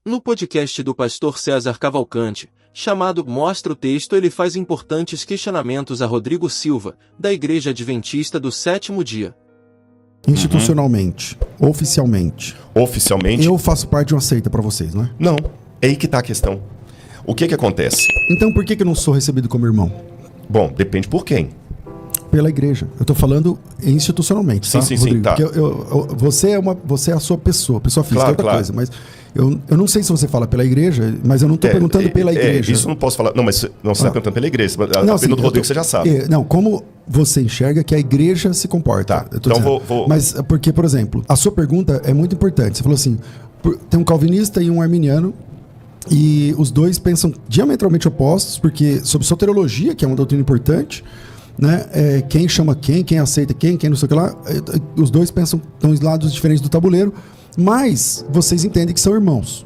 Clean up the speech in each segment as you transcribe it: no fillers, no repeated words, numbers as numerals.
No podcast do pastor César Cavalcante, chamado Mostra o Texto, ele faz importantes questionamentos a Rodrigo Silva, da Igreja Adventista do Sétimo Dia. Institucionalmente, oficialmente. Oficialmente? Eu faço parte de uma seita para vocês, não é? Não, é aí que tá a questão. O que acontece? Então por que eu não sou recebido como irmão? Bom, depende por quem. Pela igreja. Eu tô falando institucionalmente, tá, sim, Rodrigo? tá. Porque você é a sua pessoa física, Claro, é outra claro. coisa. Mas eu não sei se você fala pela igreja, mas eu não tô perguntando pela igreja. Isso não posso falar. Não, mas não você está perguntando pela igreja. A pergunta do Rodrigo você já sabe. Não, como você enxerga que a igreja se comporta. Tá, então vou... Mas porque, por exemplo, a sua pergunta é muito importante. Você falou assim, tem um calvinista e um arminiano, e os dois pensam diametralmente opostos, porque sobre soteriologia, que é uma doutrina importante, né, quem chama quem aceita quem não sei o que lá, os dois pensam, estão em lados diferentes do tabuleiro, mas vocês entendem que são irmãos.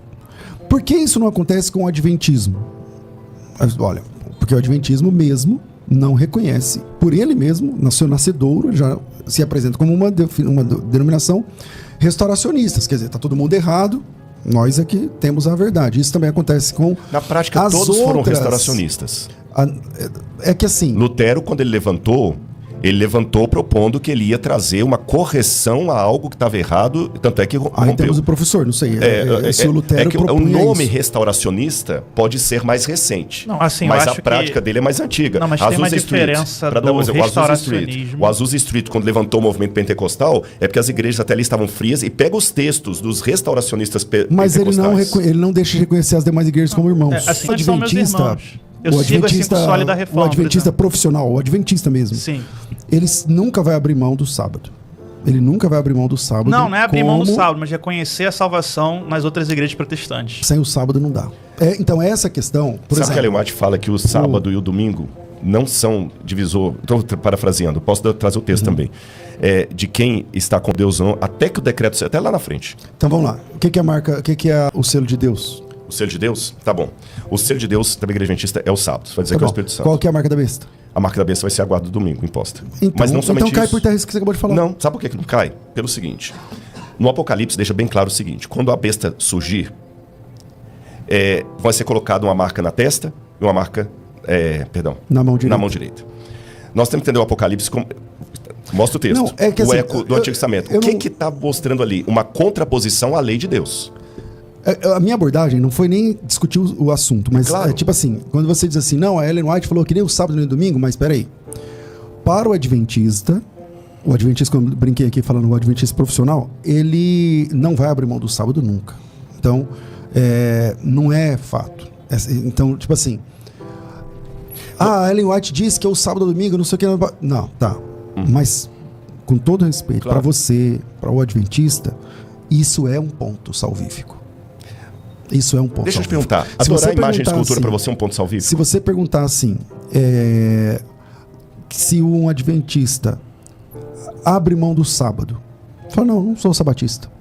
Por que isso não acontece com o adventismo? Olha, porque o adventismo mesmo não reconhece, por ele mesmo, no seu nascedouro, já se apresenta como uma denominação restauracionista, quer dizer, está todo mundo errado, nós aqui temos a verdade. Isso também acontece com na prática, todos foram restauracionistas. É que assim... Lutero, quando ele levantou propondo que ele ia trazer uma correção a algo que estava errado, tanto é que rompeu. Aí temos o professor, não sei, se o Lutero o nome isso. Restauracionista pode ser mais recente, não, assim, mas a prática dele é mais antiga. Não, mas tem uma diferença do restauracionismo. O Azusa Street, quando levantou o movimento pentecostal, é porque as igrejas até ali estavam frias, e pega os textos dos restauracionistas mas pentecostais. Mas ele não deixa de reconhecer as demais igrejas como irmãos. Assim, o adventista... Eu sigo assim com o sólido da reforma. O adventista profissional, o adventista mesmo. Sim. Ele nunca vai abrir mão do sábado. Ele nunca vai abrir mão do sábado. Não é abrir mão do sábado, mas reconhecer a salvação nas outras igrejas protestantes. Sem o sábado não dá. Então essa questão... Sabe exemplo, que a Ellen White fala que o sábado e o domingo não são divisor... Estou parafraseando, posso trazer o texto também. De quem está com Deus não, até que o decreto... Até lá na frente. Então vamos lá. O que é a marca? O que é o selo de Deus? O selo de Deus? Tá bom. O selo de Deus da Igreja Adventista é o sábado. Vai dizer que é o Espírito Santo. Qual que é a marca da besta? A marca da besta vai ser a guarda do domingo, imposta. Então, mas não somente cai isso. por terra isso que você acabou de falar. Não, sabe por que não cai? Pelo seguinte. No Apocalipse deixa bem claro o seguinte. Quando a besta surgir, vai ser colocada uma marca na testa e uma marca, na mão direita. Na mão direita. Nós temos que entender o Apocalipse como... Mostra o texto. Não, que o assim, eco do Antigo Testamento. O que está mostrando ali? Uma contraposição à lei de Deus. A minha abordagem não foi nem discutir o assunto, mas claro. Tipo assim, quando você diz assim, não, a Ellen White falou que nem o sábado nem o domingo, mas peraí. Para o adventista, quando eu brinquei aqui falando o adventista profissional, ele não vai abrir mão do sábado nunca. Então, não é fato. Então, tipo assim, a Ellen White disse que é o sábado ou domingo, não sei o que. Não, tá. Mas, com todo respeito, claro. Para você, para o adventista, isso é um ponto salvífico. Isso é um ponto. Deixa eu te salvífico. perguntar. Adorar imagem de escultura para você é um ponto salvífico? Se você perguntar assim, se um adventista abre mão do sábado, fala, não sou sabatista.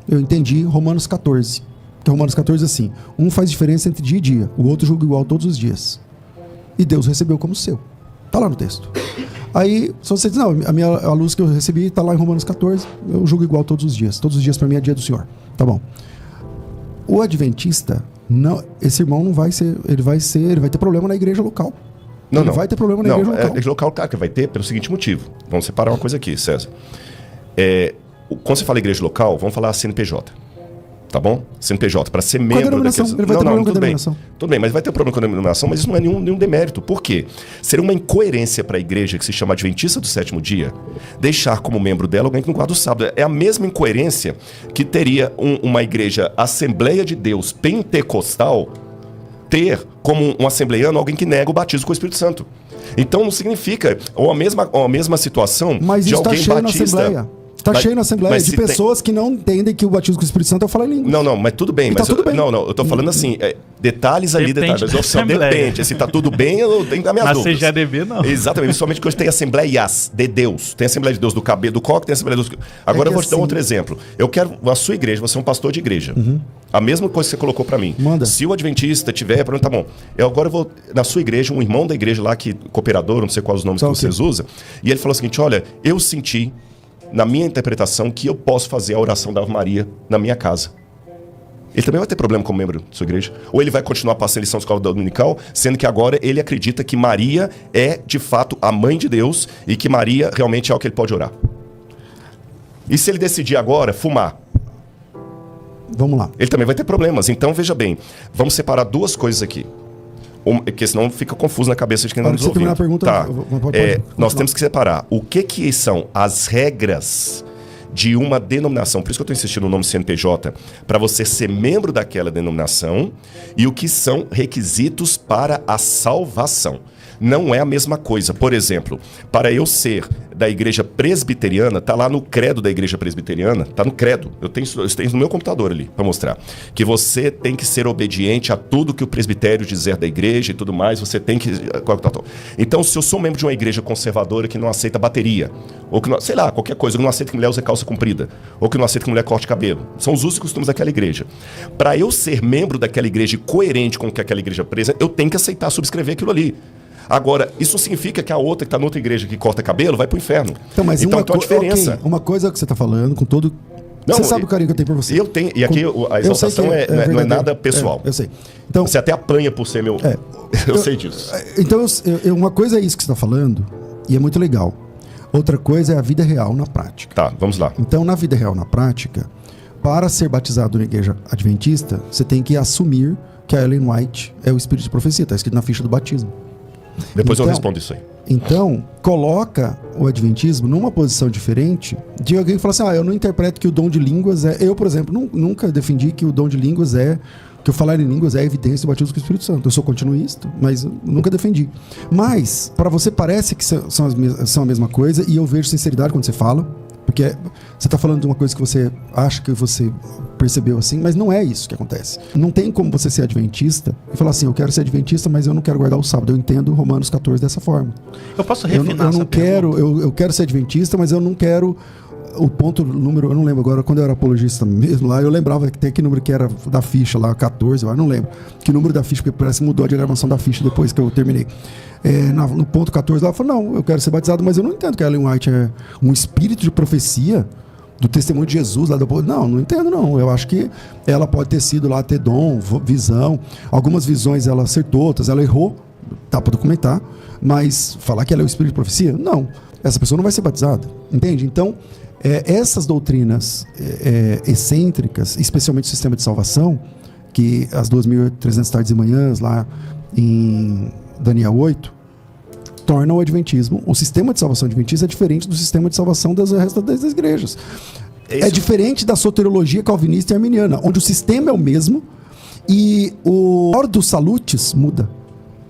Eu entendi Romanos 14. Porque Romanos 14 é assim, um faz diferença entre dia e dia, o outro julga igual todos os dias. E Deus recebeu como seu. Tá lá no texto. Aí, se você diz, não, a luz que eu recebi tá lá em Romanos 14, eu julgo igual todos os dias para mim é dia do Senhor. Tá bom. O adventista, não, esse irmão não vai ser, ele vai ter problema na igreja local. Ele vai ter problema na igreja local. Igreja local, claro que vai ter pelo seguinte motivo. Vamos separar uma coisa aqui, César. Quando você fala igreja local, vamos falar CNPJ. Tá bom? CNPJ, para ser membro daqueles... Ele vai ter problema com a denominação. Tudo bem, mas vai ter problema com a denominação, mas isso não é nenhum demérito. Por quê? Seria uma incoerência para a igreja que se chama Adventista do Sétimo Dia deixar como membro dela alguém que não guarda o sábado. É a mesma incoerência que teria uma igreja Assembleia de Deus pentecostal ter como um assembleiano alguém que nega o batismo com o Espírito Santo. Então não significa a mesma situação mas de alguém cheio batista... Na Assembleia. Tá cheio na Assembleia de pessoas que não entendem que o batismo com o Espírito Santo é falar em línguas. Não, mas tudo bem. Mas tudo bem. Não, eu tô falando assim, detalhes ali, detalhes. Depende, se tá tudo bem, eu tenho as minhas dúvidas. Na CGADB, não. Exatamente, principalmente que hoje tem Assembleias de Deus. Tem Assembleia de Deus do Cabelo, do Coque, tem Assembleia de Deus... Agora eu vou te dar outro exemplo. Eu quero a sua igreja, você é um pastor de igreja. A mesma coisa que você colocou pra mim. Manda. Se o adventista tiver, tá bom. Agora eu vou, na sua igreja, um irmão da igreja lá, cooperador, não sei quais os nomes que vocês usam, e ele falou o seguinte, olha, eu senti... na minha interpretação, que eu posso fazer a oração da Ave Maria na minha casa. Ele também vai ter problema como membro da sua igreja? Ou ele vai continuar passando lição de escola dominical, sendo que agora ele acredita que Maria é, de fato, a mãe de Deus e que Maria realmente é o que ele pode orar? E se ele decidir agora fumar? Vamos lá. Ele também vai ter problemas. Então, veja bem, vamos separar duas coisas aqui. Porque senão fica confuso na cabeça de quem está nos ouvindo. A pergunta, tá. pode Nós temos que separar o que são as regras de uma denominação. Por isso que eu estou insistindo no nome CNPJ, para você ser membro daquela denominação, e o que são requisitos para a salvação. Não é a mesma coisa. Por exemplo, para eu ser da igreja presbiteriana, tá lá no credo da igreja presbiteriana, tá no credo. Eu tenho no meu computador ali para mostrar que você tem que ser obediente a tudo que o presbitério dizer da igreja e tudo mais. Você tem que Então, se eu sou membro de uma igreja conservadora que não aceita bateria, ou que não, sei lá, qualquer coisa, que não aceita que mulher use calça comprida, ou que não aceita que mulher corte cabelo, são os usos e costumes daquela igreja. Para eu ser membro daquela igreja e coerente com o que aquela igreja preza, eu tenho que aceitar subscrever aquilo ali. Agora, isso significa que a outra que está noutra igreja que corta cabelo vai pro inferno. Então, mas então a diferença. Okay, uma coisa que você está falando, com todo. Não, você sabe o carinho que eu tenho por você. Eu tenho. E aqui a exaltação não é nada pessoal. Eu sei. Então, você até apanha por ser meu. Eu sei disso. Então, uma coisa é isso que você está falando, e é muito legal. Outra coisa é a vida real na prática. Tá, vamos lá. Então, na vida real na prática, para ser batizado na igreja adventista, você tem que assumir que a Ellen White é o espírito de profecia. Está escrito na ficha do batismo. Depois eu respondo isso aí. Então, coloca o adventismo numa posição diferente de alguém que fala assim, eu não interpreto que o dom de línguas é... Eu, por exemplo, nunca defendi que o dom de línguas é... Que o falar em línguas é evidência do batismo com o Espírito Santo. Eu sou continuista, mas nunca defendi. Mas, para você parece que são a mesma coisa, e eu vejo sinceridade quando você fala, porque você está falando de uma coisa que você acha que você percebeu assim, mas não é isso que acontece. Não tem como você ser adventista e falar assim, eu quero ser adventista, mas eu não quero guardar o sábado. Eu entendo Romanos 14 dessa forma. Eu posso refinar essa pergunta? Eu quero ser adventista, mas eu não quero... O ponto número, eu não lembro agora, quando eu era apologista mesmo lá, eu lembrava que tem que número que era da ficha lá, 14, eu não lembro. Que número da ficha, porque parece que mudou a diagramação da ficha depois que eu terminei. No ponto 14 lá, eu falei, não, eu quero ser batizado, mas eu não entendo que a Ellen White é um espírito de profecia do testemunho de Jesus lá depois. Não entendo não. Eu acho que ela pode ter sido lá, ter dom, visão. Algumas visões ela acertou, outras ela errou, dá para documentar, mas falar que ela é o espírito de profecia? Não. Essa pessoa não vai ser batizada, entende? Então, essas doutrinas excêntricas, especialmente o sistema de salvação, que as 2.300 tardes e manhãs lá em Daniel 8, tornam o adventismo, o sistema de salvação adventista é diferente do sistema de salvação das restas das igrejas. É diferente da soteriologia calvinista e arminiana, onde o sistema é o mesmo e o Ordo Salutis muda.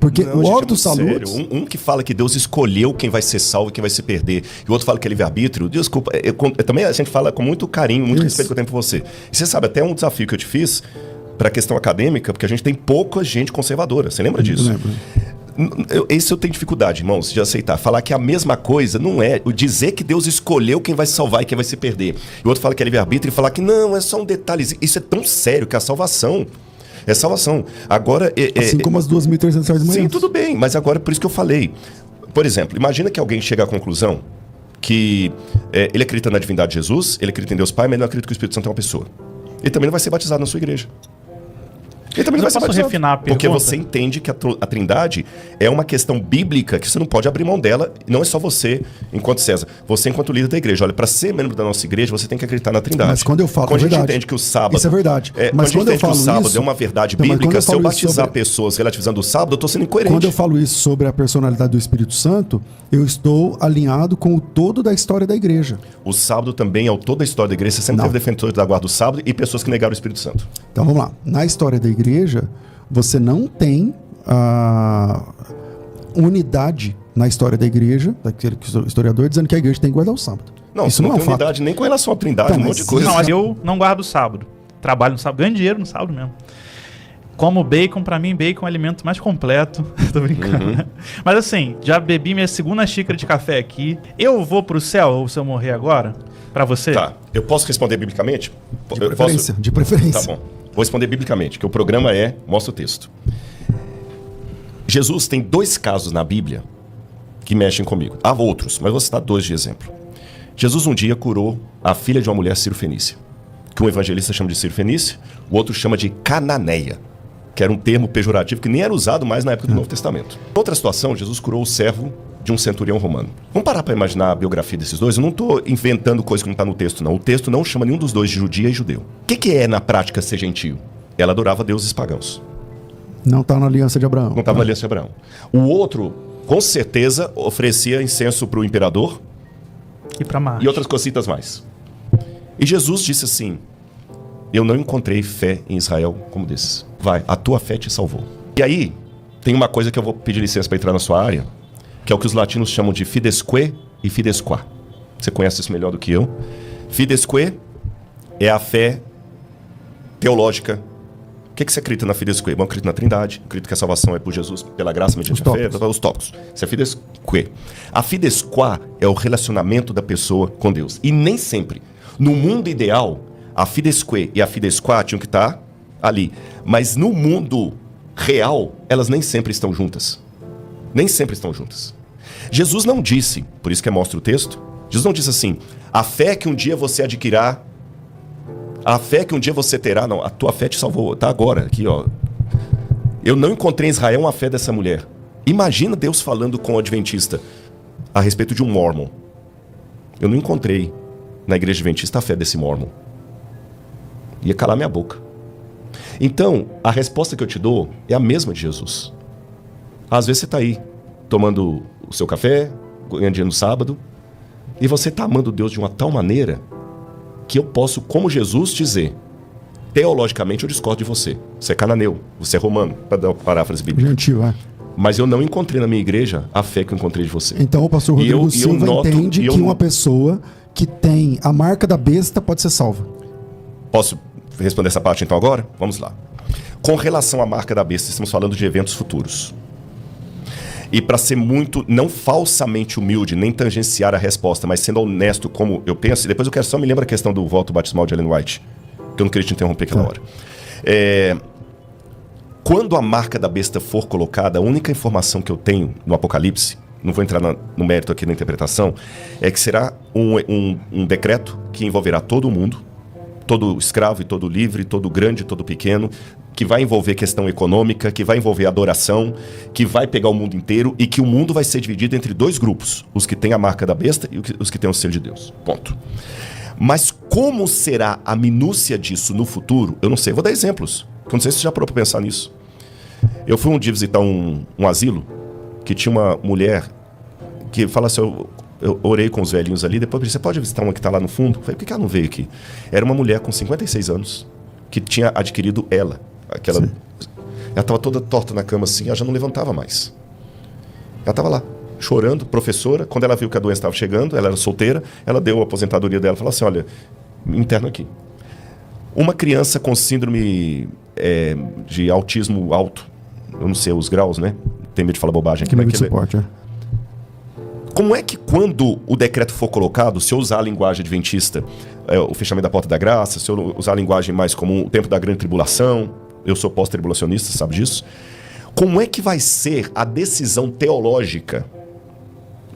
Porque não, o Ordo Salutis... Um que fala que Deus escolheu quem vai ser salvo e quem vai se perder. E o outro fala que é livre-arbítrio. Desculpa, também a gente fala com muito carinho, muito respeito que eu tenho por você. E você sabe, até um desafio que eu te fiz para a questão acadêmica, porque a gente tem pouca gente conservadora. Você lembra disso? Eu lembro. Esse eu tenho dificuldade, irmãos, de aceitar. Falar que a mesma coisa não é dizer que Deus escolheu quem vai se salvar e quem vai se perder. E o outro fala que é livre-arbítrio e falar que não, é só um detalhezinho. Isso é tão sério que a salvação... É salvação. Agora... assim como as 2.300 horas de manhã. Sim, tudo bem, mas agora por isso que eu falei. Por exemplo, imagina que alguém chega à conclusão que ele acredita na divindade de Jesus, ele acredita em Deus Pai, mas não acredita que o Espírito Santo é uma pessoa. Ele também não vai ser batizado na sua igreja. Ele também não vai ser batizado. Refinar a pergunta? Porque você entende que a Trindade é uma questão bíblica que você não pode abrir mão dela. E não é só você, enquanto César. Você, enquanto líder da igreja. Olha, para ser membro da nossa igreja, você tem que acreditar na Trindade. Mas quando eu falo, quando a gente entende que o sábado... Isso é verdade. Mas quando eu falo que o sábado é uma verdade bíblica, se eu batizar pessoas relativizando o sábado, eu estou sendo incoerente. Quando eu falo isso sobre a personalidade do Espírito Santo, eu estou alinhado com o todo da história da igreja. O sábado também é o todo da história da igreja. Você sempre teve defensores da guarda do sábado e pessoas que negaram o Espírito Santo. Então vamos lá. Na história da igreja... Você não tem unidade na história da igreja, daquele historiador, dizendo que a igreja tem que guardar o sábado. Não, isso não é um unidade fato. Nem com relação à Trindade, então, um monte de coisa. Não, mas eu não guardo o sábado. Trabalho no sábado, ganho dinheiro no sábado mesmo. Como bacon, pra mim, bacon é o alimento mais completo. Tô brincando. Uhum. Mas assim, já bebi minha segunda xícara de café aqui. Eu vou pro céu, ou se eu morrer agora? Pra você? Tá. Eu posso responder biblicamente? De preferência. Tá bom. Vou responder biblicamente, que o programa mostra o texto. Jesus tem 2 casos na Bíblia que mexem comigo. Há outros, mas vou citar 2 de exemplo. Jesus um dia curou a filha de uma mulher cirofenícia, que um evangelista chama de cirofenícia, O outro chama de cananeia, que era um termo pejorativo que nem era usado mais na época do Novo Testamento. Outra situação, Jesus curou o servo de um centurião romano. Vamos parar para imaginar a biografia desses dois? Eu não estou inventando coisa que não está no texto, não. O texto não chama nenhum dos dois de judia e judeu. O que é, na prática, ser gentio? Ela adorava deuses pagãos. Não está na aliança de Abraão. Não estava na aliança de Abraão. O outro, com certeza, oferecia incenso para o imperador E para Marte. e outras cositas mais. E Jesus disse assim: eu não encontrei fé em Israel como desses. Vai, a tua fé te salvou. E aí, tem uma coisa que eu vou pedir licença para entrar na sua área, que é o que os latinos chamam de fidesque e fidesquá. Você conhece isso melhor do que eu. Fidesque é a fé teológica. O que você acredita na fidesque? Bom, eu acredito na Trindade, acredito que a salvação é por Jesus, pela graça, mediante a fé, os tópicos. Isso é fidesque. A fidesquá é o relacionamento da pessoa com Deus. E nem sempre. No mundo ideal, a fidesque e a fidesquá tinham que estar ali. Mas no mundo real, elas nem sempre estão juntas. Nem sempre estão juntas. Jesus não disse, por isso que mostra o texto, Jesus não disse assim: a fé que um dia você adquirirá, a fé que um dia você terá, não, a tua fé te salvou, tá agora, aqui ó. Eu não encontrei em Israel uma fé dessa mulher. Imagina Deus falando com o adventista a respeito de um mormon. Eu não encontrei na igreja adventista a fé desse mormon. Ia calar minha boca. Então, a resposta que eu te dou é a mesma de Jesus. Às vezes você está aí, tomando o seu café, ganhando dinheiro no sábado, e você está amando Deus de uma tal maneira que eu posso, como Jesus, dizer: teologicamente eu discordo de você. Você é cananeu, você é romano, para dar uma paráfrase bíblica. Gentil, é. Mas eu não encontrei na minha igreja a fé que eu encontrei de você. Então o pastor Rodrigo Silva entende que uma pessoa que tem a marca da besta pode ser salva. Posso responder essa parte então agora? Vamos lá. Com relação à marca da besta, estamos falando de eventos futuros. E para ser muito, não falsamente humilde, nem tangenciar a resposta, mas sendo honesto como eu penso, e depois eu quero só me lembrar a questão do voto batismal de Ellen White, que eu não queria te interromper aquela hora. Quando a marca da besta for colocada, a única informação que eu tenho no Apocalipse, não vou entrar no mérito aqui da interpretação, é que será um decreto que envolverá todo mundo, todo escravo e todo livre, todo grande e todo pequeno, que vai envolver questão econômica, que vai envolver adoração, que vai pegar o mundo inteiro e que o mundo vai ser dividido entre dois grupos, os que têm a marca da besta e os que têm o selo de Deus. Ponto. Mas como será a minúcia disso no futuro, eu não sei. Vou dar exemplos. Eu não sei se você já parou para pensar nisso. Eu fui um dia visitar um asilo que tinha uma mulher que fala assim, eu orei com os velhinhos ali, depois eu disse: você pode visitar uma que está lá no fundo? Eu falei: por que ela não veio aqui? Era uma mulher com 56 anos que tinha adquirido ela estava toda torta na cama assim, ela já não levantava mais. Ela estava lá, chorando, professora. Quando ela viu que a doença estava chegando, ela era solteira, ela deu a aposentadoria dela e falou assim: olha, me interna aqui. Uma criança com síndrome de autismo alto, eu não sei os graus, né? Tem medo de falar bobagem aqui, mas de suporte, Como é que quando o decreto for colocado, se eu usar a linguagem adventista, o fechamento da porta da graça, se eu usar a linguagem mais comum, o tempo da grande tribulação, eu sou pós-tribulacionista, sabe disso? Como é que vai ser a decisão teológica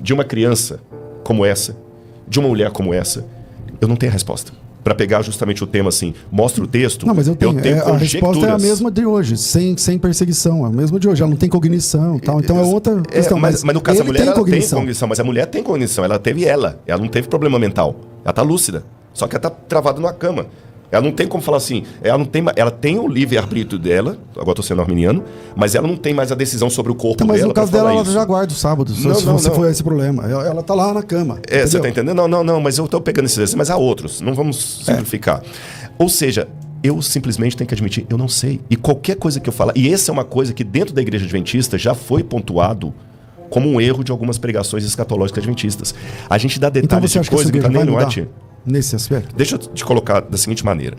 de uma criança como essa, de uma mulher como essa? Eu não tenho a resposta. Para pegar justamente o tema assim, mostra o texto. Não, mas eu tenho conjecturas. A resposta é a mesma de hoje, sem perseguição, é a mesma de hoje. Ela não tem cognição e tal, então é outra questão. Mas no caso da mulher, ela tem cognição, mas a mulher tem cognição, ela teve ela não teve problema mental, ela tá lúcida, só que ela tá travada numa cama. Ela não tem como falar assim, ela tem o livre-arbítrio dela, agora estou sendo arminiano, mas ela não tem mais a decisão sobre o corpo dela. Mas no caso dela, ela isso. já guarda o sábado, se for esse problema. Ela tá lá na cama. Você tá entendendo? Não, mas eu estou pegando esses, mas há outros, não vamos simplificar. Ou seja, eu simplesmente tenho que admitir, eu não sei. E qualquer coisa que eu falar, e essa é uma coisa que dentro da igreja adventista já foi pontuado como um erro de algumas pregações escatológicas adventistas. A gente dá detalhes de coisa que tá nem no arte. Nesse aspecto? Deixa eu te colocar da seguinte maneira.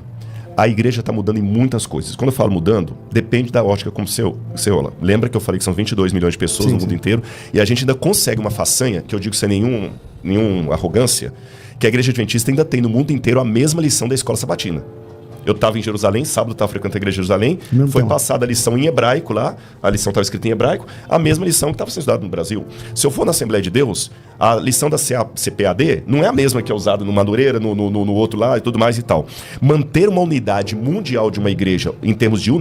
A igreja está mudando em muitas coisas. Quando eu falo mudando, depende da ótica como você olha. Lembra que eu falei que são 22 milhões de pessoas no mundo inteiro e a gente ainda consegue uma façanha, que eu digo sem nenhuma arrogância, que a igreja adventista ainda tem no mundo inteiro a mesma lição da escola sabatina. Eu estava em Jerusalém, sábado estava frequentando a igreja de Jerusalém, foi passada a lição em hebraico lá, a lição estava escrita em hebraico, a mesma lição que estava sendo estudada no Brasil. Se eu for na Assembleia de Deus, a lição da CPAD não é a mesma que é usada no Madureira, no outro lá e tudo mais e tal. Manter uma unidade mundial de uma igreja em termos de um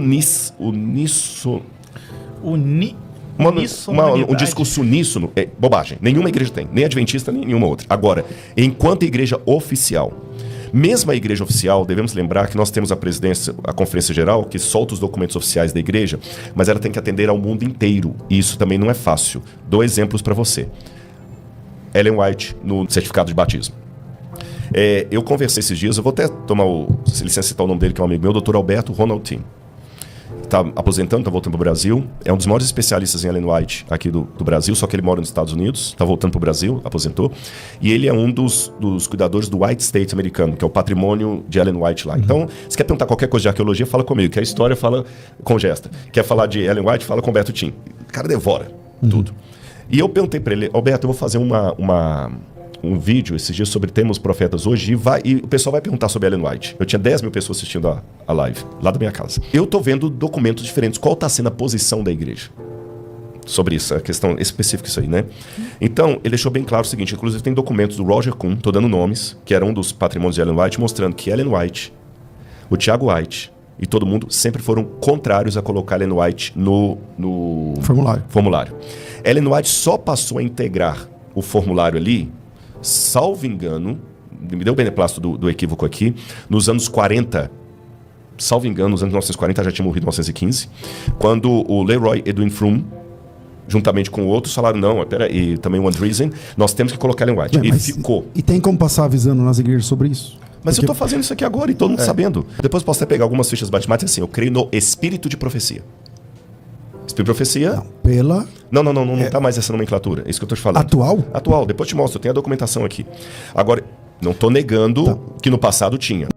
discurso uníssono é bobagem. Nenhuma igreja tem, nem adventista, nem nenhuma outra. Agora, enquanto igreja oficial, mesmo a igreja oficial, devemos lembrar que nós temos a presidência, a Conferência Geral, que solta os documentos oficiais da igreja, mas ela tem que atender ao mundo inteiro. E isso também não é fácil. Dou exemplos para você. Ellen White, no certificado de batismo. Eu conversei esses dias, eu vou até tomar licença citar o nome dele, que é um amigo meu, o Dr. Alberto Ronaldin. Está aposentando, está voltando para o Brasil. É um dos maiores especialistas em Ellen White aqui do Brasil, só que ele mora nos Estados Unidos, está voltando para o Brasil, aposentou. E ele é um dos cuidadores do White State americano, que é o patrimônio de Ellen White lá. Então, se quer perguntar qualquer coisa de arqueologia, fala comigo. Quer história, fala com Gesta. Quer falar de Ellen White, fala com Alberto Tim. O cara devora tudo. E eu perguntei para ele, Alberto, eu vou fazer um vídeo esses dias sobre Temos Profetas hoje e o pessoal vai perguntar sobre Ellen White. Eu tinha 10 mil pessoas assistindo a live, lá da minha casa. Eu tô vendo documentos diferentes. Qual tá sendo a posição da igreja sobre isso, a questão específica isso aí, né? Então, ele deixou bem claro o seguinte, inclusive tem documentos do Roger Kuhn, tô dando nomes, que era um dos patrimônios de Ellen White, mostrando que Ellen White, o Tiago White e todo mundo sempre foram contrários a colocar Ellen White no formulário. Ellen White só passou a integrar o formulário ali, salvo engano, me deu o beneplácito do equívoco aqui, nos anos 40, salvo engano, nos anos 1940, já tinha morrido em 1915, quando o Leroy Edwin Froome, juntamente com outros, falaram, não, e também o Andreessen, nós temos que colocar Ellen White. E ficou. E tem como passar avisando nas igrejas sobre isso? Mas eu estou fazendo isso aqui agora e todo mundo sabendo. Depois eu posso até pegar algumas fichas matemáticas assim, eu creio no espírito de profecia. Espírito de profecia... Não, pela... Não tá mais essa nomenclatura. É isso que eu tô te falando. Atual? Atual. Depois eu te mostro. Eu tenho a documentação aqui. Agora, não tô negando que no passado tinha.